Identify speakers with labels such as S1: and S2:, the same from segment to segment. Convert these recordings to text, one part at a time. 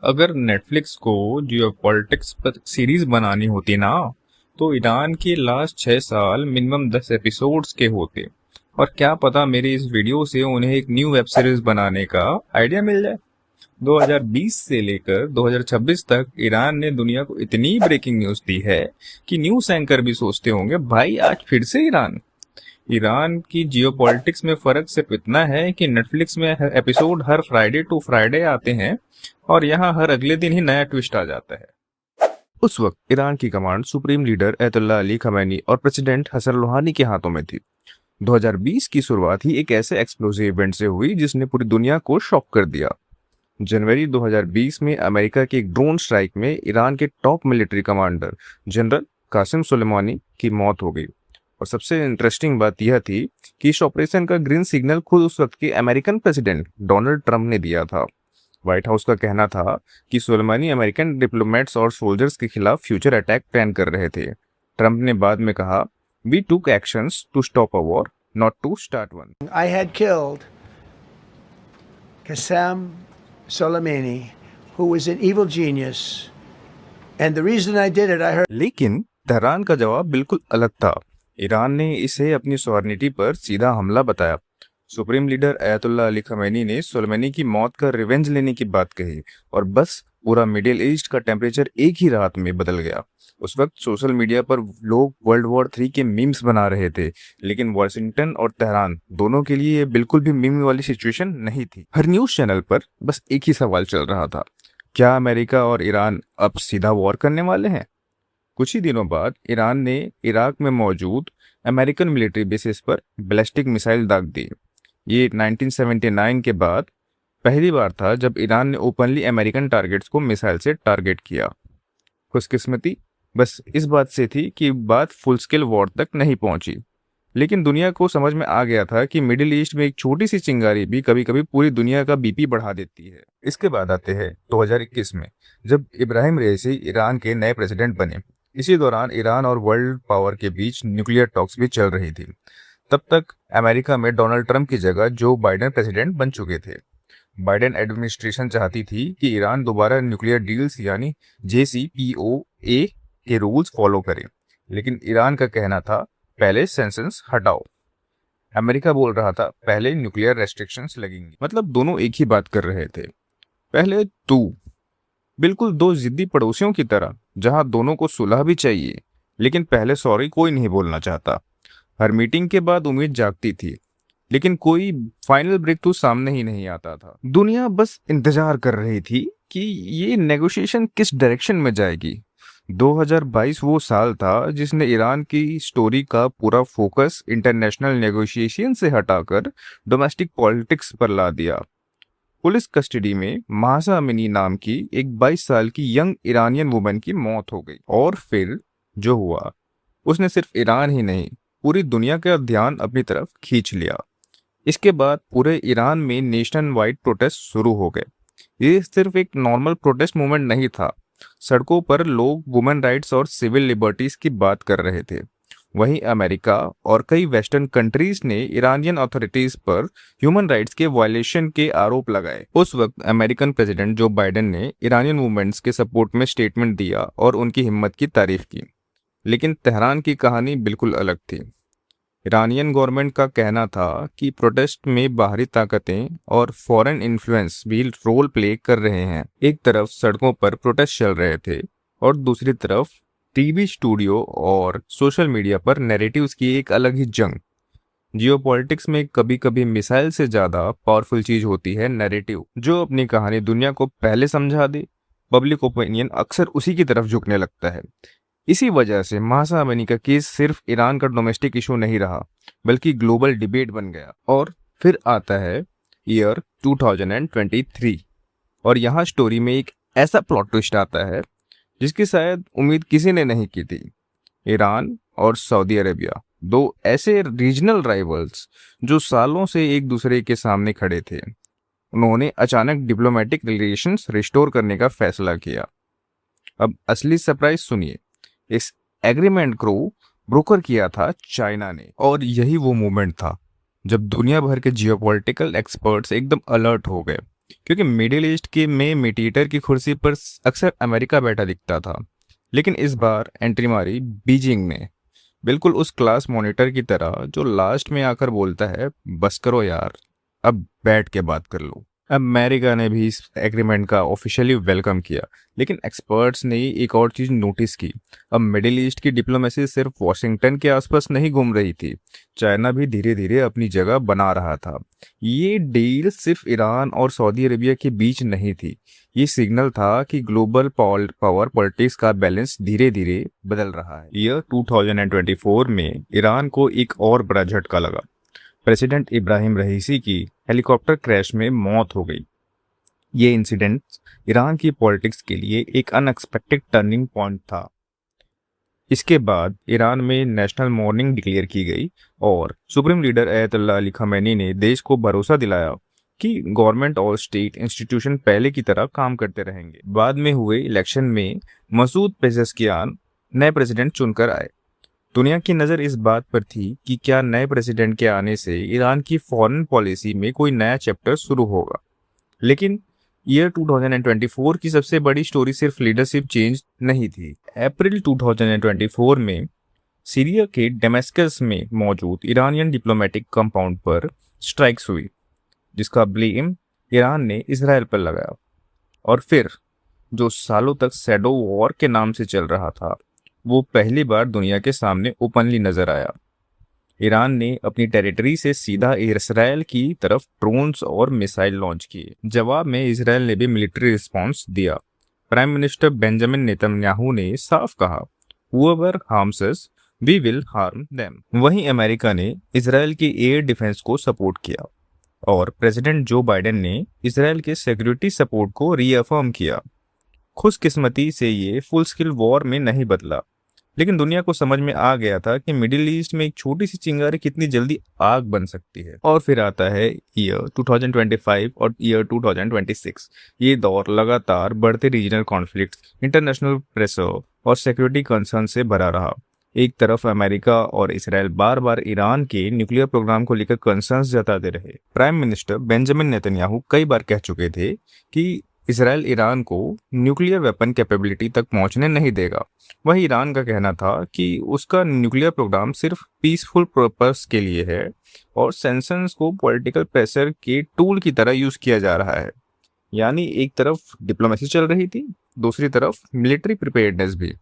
S1: अगर नेटफ्लिक्स को जियोपॉलिटिक्स पर सीरीज बनानी होती ना, तो ईरान के लास्ट 6 साल मिनिमम 10 एपिसोड्स के होते। और क्या पता मेरी इस वीडियो से उन्हें एक न्यू वेब सीरीज बनाने का आइडिया मिल जाए। 2020 से लेकर 2026 तक ईरान ने दुनिया को इतनी ब्रेकिंग न्यूज दी है कि न्यूज एंकर भी सोचते होंगे, भाई आज फिर से ईरान। ईरान की जियोपॉलिटिक्स में फर्क सिर्फ इतना है कि नेटफ्लिक्स में एपिसोड हर फ्राइडे टू फ्राइडे आते हैं और यहाँ हर अगले दिन ही नया ट्विस्ट आ जाता है।
S2: उस वक्त ईरान की command supreme leader Ayatollah Ali Khamenei और प्रेसिडेंट हसन रूहानी के हाथों में थी। 2020 की शुरुआत ही एक ऐसे एक्सप्लोसिव इवेंट से हुई जिसने पूरी दुनिया को शॉक कर दिया। जनवरी 2020 में अमेरिका की एक ड्रोन स्ट्राइक में ईरान के top military commander general Qasem Soleimani की मौत हो गई। और सबसे इंटरेस्टिंग बात यह थी कि इस ऑपरेशन का ग्रीन सिग्नल खुद उस वक्त के अमेरिकन प्रेसिडेंट डोनाल्ड ट्रंप ने दिया था। व्हाइट हाउस का कहना था कि सुलेमानी अमेरिकन डिप्लोमेट्स और सोल्जर्स के खिलाफ फ्यूचर अटैक प्लान कर रहे थे। ट्रंप ने बाद में कहा, we took actions to stop a war, not to start one.
S3: I had killed Qasem Soleimani, who was an evil genius. And the reason I did it, I heard.
S2: लेकिन Tehran का जवाब बिल्कुल अलग था। ईरान ने इसे अपनी sovereignty पर सीधा हमला बताया। सुप्रीम लीडर अयतुल्ला अली खमैनी ने सुलेमानी की मौत का रिवेंज लेने की बात कही और बस पूरा मिडिल ईस्ट का टेम्परेचर एक ही रात में बदल गया। उस वक्त सोशल मीडिया पर लोग वर्ल्ड वॉर 3 के मीम्स बना रहे थे, लेकिन वाशिंगटन और तेहरान दोनों के लिए ये बिल्कुल भी मीम वाली सिचुएशन नहीं थी। हर न्यूज चैनल पर बस एक ही सवाल चल रहा था, क्या अमेरिका और ईरान अब सीधा वॉर करने वाले हैं? कुछ ही दिनों बाद ईरान ने इराक में मौजूद अमेरिकन मिलिट्री बेसिस पर बैलिस्टिक मिसाइल दाग दी। ये 1979 के बाद पहली बार था जब ईरान ने ओपनली अमेरिकन टारगेट्स को मिसाइल से टारगेट किया। खुशकिस्मती बस इस बात से थी कि बात फुल स्केल वॉर तक नहीं पहुंची, लेकिन दुनिया को समझ में आ गया था कि मिडिल ईस्ट में एक छोटी सी चिंगारी भी कभी कभी पूरी दुनिया का बीपी बढ़ा देती है। इसके बाद आते हैं 2021 में, जब इब्राहिम रईसी ईरान के नए प्रेसिडेंट बने। इसी दौरान ईरान और वर्ल्ड पावर के बीच न्यूक्लियर टॉक्स भी चल रही थी। तब तक अमेरिका में डोनाल्ड ट्रंप की जगह जो बाइडेन प्रेसिडेंट बन चुके थे। बाइडेन एडमिनिस्ट्रेशन चाहती थी कि ईरान दोबारा न्यूक्लियर डील्स यानी JCPOA के रूल्स फॉलो करे, लेकिन ईरान का कहना था पहले सैंक्शंस हटाओ। अमेरिका बोल रहा था पहले न्यूक्लियर रेस्ट्रिक्शंस लगेंगी। मतलब दोनों एक ही बात कर रहे थे। पहले तू, बिल्कुल दो जिद्दी पड़ोसियों की तरह, जहां दोनों को सुलह भी चाहिए, लेकिन पहले सॉरी कोई नहीं बोलना चाहता। हर मीटिंग के बाद उम्मीद जागती थी, लेकिन कोई फाइनल ब्रेक थ्रू सामने ही नहीं आता था। दुनिया बस इंतजार कर रही थी कि ये नेगोशिएशन किस डायरेक्शन में जाएगी। 2022 वो साल था जिसने ईरान की स्टोरी का पूरा फोकस इंटरनेशनल नेगोशिएशन से हटाकर डोमेस्टिक पॉलिटिक्स पर ला दिया। पुलिस कस्टडी में महसा अमीनी नाम की एक 22 साल की यंग ईरानियन वुमेन की मौत हो गई। और फिर जो हुआ, उसने सिर्फ ईरान ही नहीं, पूरी दुनिया का ध्यान अपनी तरफ खींच लिया। इसके बाद पूरे ईरान में नेशन वाइड प्रोटेस्ट शुरू हो गए। ये सिर्फ एक नॉर्मल प्रोटेस्ट मूवमेंट नहीं था। सड़कों पर लोग वुमेन राइट्स और सिविल लिबर्टीज की बात कर रहे थे। वहीं अमेरिका और कई वेस्टर्न कंट्रीज ने ईरानियन अथॉरिटीज पर ह्यूमन राइट्स के वायलेशन के आरोप लगाए। उस वक्त अमेरिकन प्रेसिडेंट जो बाइडेन ने ईरानियन वुमेन्स के सपोर्ट में स्टेटमेंट दिया और उनकी हिम्मत की तारीफ की। लेकिन तेहरान की कहानी बिल्कुल अलग थी। ईरानियन गवर्नमेंट का कहना था कि प्रोटेस्ट में बाहरी ताकतें और फॉरेन इन्फ्लुएंस भी रोल प्ले कर रहे हैं। एक तरफ सड़कों पर प्रोटेस्ट चल रहे थे और दूसरी तरफ टीवी स्टूडियो और सोशल मीडिया पर नैरेटिव्स की एक अलग ही जंग। जियोपॉलिटिक्स में कभी कभी मिसाइल से ज्यादा पावरफुल चीज होती है नैरेटिव, जो अपनी कहानी दुनिया को पहले समझा दे। पब्लिक ओपिनियन अक्सर उसी की तरफ झुकने लगता है। इसी वजह से महसा अमीनी का केस सिर्फ ईरान का डोमेस्टिक इशू नहीं रहा, बल्कि ग्लोबल डिबेट बन गया। और फिर आता है ईयर 2023 और यहाँ स्टोरी में एक ऐसा प्लॉट ट्विस्ट आता है जिसकी शायद उम्मीद किसी ने नहीं की थी। ईरान और सऊदी अरेबिया, दो ऐसे रीजनल राइवल्स जो सालों से एक दूसरे के सामने खड़े थे, उन्होंने अचानक डिप्लोमेटिक रिलेशंस रिस्टोर करने का फैसला किया। अब असली सरप्राइज सुनिए। इस एग्रीमेंट को ब्रोकर किया था चाइना ने। और यही वो मोमेंट था जब दुनिया भर के जियोपॉलिटिकल एक्सपर्ट्स एकदम अलर्ट हो गए। क्योंकि मिडिल ईस्ट के में मीडिएटर की कुर्सी पर अक्सर अमेरिका बैठा दिखता था, लेकिन इस बार एंट्री मारी बीजिंग ने, बिल्कुल उस क्लास मॉनिटर की तरह जो लास्ट में आकर बोलता है, बस करो यार, अब बैठ के बात कर लो। अमेरिका ने भी इस एग्रीमेंट का ऑफिशियली वेलकम किया, लेकिन एक्सपर्ट्स ने एक और चीज नोटिस की। अब मिडिल ईस्ट की डिप्लोमेसी सिर्फ वॉशिंगटन के आसपास नहीं घूम रही थी, चाइना भी धीरे धीरे अपनी जगह बना रहा था। ये डील सिर्फ ईरान और सऊदी अरेबिया के बीच नहीं थी, ये सिग्नल था कि ग्लोबल पावर पॉलिटिक्स का बैलेंस धीरे धीरे बदल रहा है। ईयर 2024 में ईरान को एक और बड़ा झटका लगा। प्रेसिडेंट इब्राहिम रईसी की हेलीकॉप्टर क्रैश में मौत हो गई। ये इंसिडेंट ईरान की पॉलिटिक्स के लिए एक अनएक्सपेक्टेड टर्निंग पॉइंट था। इसके बाद ईरान में नेशनल मॉर्निंग डिक्लेयर की गई और supreme leader Ayatollah Ali Khamenei ने देश को भरोसा दिलाया कि गवर्नमेंट और स्टेट इंस्टीट्यूशन पहले की तरह काम करते रहेंगे। बाद में हुए इलेक्शन में मसूद पेजेस्कियान नए प्रेसिडेंट चुनकर आए। दुनिया की नज़र इस बात पर थी कि क्या नए प्रेसिडेंट के आने से ईरान की फॉरेन पॉलिसी में कोई नया चैप्टर शुरू होगा। लेकिन ईयर 2024 की सबसे बड़ी स्टोरी सिर्फ लीडरशिप चेंज नहीं थी। अप्रैल 2024 में सीरिया के डेमेस्कस में मौजूद ईरानियन डिप्लोमेटिक कंपाउंड पर स्ट्राइक्स हुई, जिसका ब्लेम ईरान ने इसराइल पर लगाया। और फिर जो सालों तक शैडो वॉर के नाम से चल रहा था, वो पहली बार दुनिया के सामने ओपनली नजर आया। ईरान ने अपनी टेरिटरी से सीधा इसराइल की तरफ ड्रोन्स और मिसाइल लॉन्च किए। जवाब में इसराइल ने भी मिलिट्री रिस्पांस दिया। प्राइम मिनिस्टर बेंजामिन नेतन्याहू ने साफ कहा, "Whoever harms us, we will harm them." वहीं अमेरिका ने इसराइल की एयर डिफेंस को सपोर्ट किया और प्रेसिडेंट जो बाइडेन ने इसराइल के सिक्योरिटी सपोर्ट को रीअफर्म किया। खुशकिस्मती से ये फुल स्किल वॉर में नहीं बदला, लेकिन दुनिया को समझ में आ गया था कि मिडिल ईस्ट में एक छोटी सी चिंगारी कितनी जल्दी आग बन सकती है। और फिर आता है ईयर 2025 और ईयर 2026। ये दौर लगातार बढ़ते रीजनल कॉन्फ्लिक्ट्स, इंटरनेशनल प्रेशर और सिक्योरिटी कंसर्न से भरा रहा। एक तरफ अमेरिका और इसराइल बार बार ईरान के न्यूक्लियर प्रोग्राम को लेकर कंसर्न्स जताते रहे। प्राइम मिनिस्टर बेंजामिन नेतन्याहू कई बार कह चुके थे कि इसराइल ईरान को न्यूक्लियर वेपन कैपेबिलिटी तक पहुंचने नहीं देगा। वही ईरान का कहना था कि उसका न्यूक्लियर प्रोग्राम सिर्फ पीसफुल पर्पस के लिए है और सैंक्शंस को पॉलिटिकल प्रेशर के टूल की तरह यूज किया जा रहा है। यानी एक तरफ डिप्लोमेसी चल रही थी, दूसरी तरफ मिलिट्री प्रिपेयर्डनेस भी।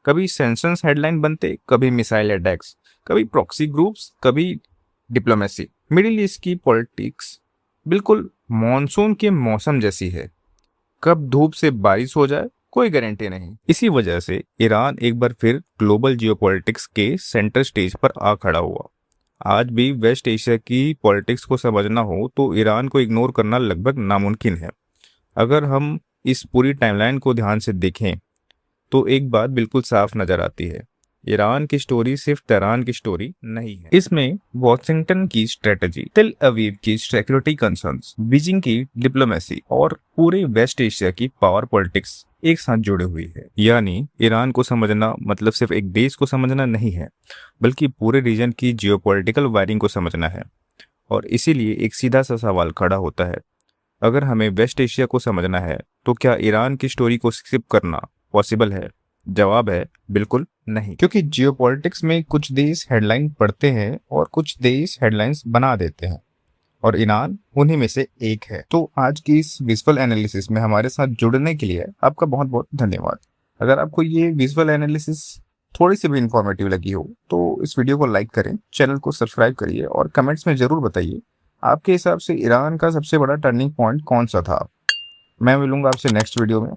S2: कभी सैंक्शंस हेडलाइन बनते, कभी मिसाइल अटैक्स, कभी प्रॉक्सी ग्रुप्स, कभी डिप्लोमेसी। मिडिल ईस्ट की पॉलिटिक्स बिल्कुल मॉनसून के मौसम जैसी है, कब धूप से बारिश हो जाए कोई गारंटी नहीं। इसी वजह से ईरान एक बार फिर ग्लोबल जियोपॉलिटिक्स के सेंटर स्टेज पर आ खड़ा हुआ। आज भी वेस्ट एशिया की पॉलिटिक्स को समझना हो तो ईरान को इग्नोर करना लगभग नामुमकिन है। अगर हम इस पूरी टाइमलाइन को ध्यान से देखें तो एक बात बिल्कुल साफ नजर आती है, ईरान की स्टोरी सिर्फ तेहरान की स्टोरी नहीं है। इसमें वॉशिंगटन की स्ट्रेटजी, तेल अवीव की सिक्योरिटी कंसर्न्स, बीजिंग की डिप्लोमेसी और पूरे वेस्ट एशिया की पावर पॉलिटिक्स एक साथ जुड़े हुई है। यानी ईरान को समझना मतलब सिर्फ एक देश को समझना नहीं है, बल्कि पूरे रीजन की जियोपॉलिटिकल वायरिंग को समझना है। और इसीलिए एक सीधा सा सवाल खड़ा होता है, अगर हमें वेस्ट एशिया को समझना है तो क्या ईरान की स्टोरी को स्किप करना पॉसिबल है? जवाब है बिल्कुल नहीं, क्योंकि जियोपॉलिटिक्स में कुछ देश हेडलाइन पढ़ते हैं और कुछ देश हेडलाइंस बना देते हैं और ईरान उन्हीं में से एक है। तो आज की इस विजुअल एनालिसिस में हमारे साथ जुड़ने के लिए आपका बहुत बहुत धन्यवाद। अगर आपको ये विजुअल एनालिसिस थोड़ी सी भी इंफॉर्मेटिव लगी हो तो इस वीडियो को लाइक करें, चैनल को सब्सक्राइब करिए और कमेंट्स में जरूर बताइए आपके हिसाब से ईरान का सबसे बड़ा टर्निंग पॉइंट कौन सा था। मैं मिलूंगा आपसे नेक्स्ट वीडियो में।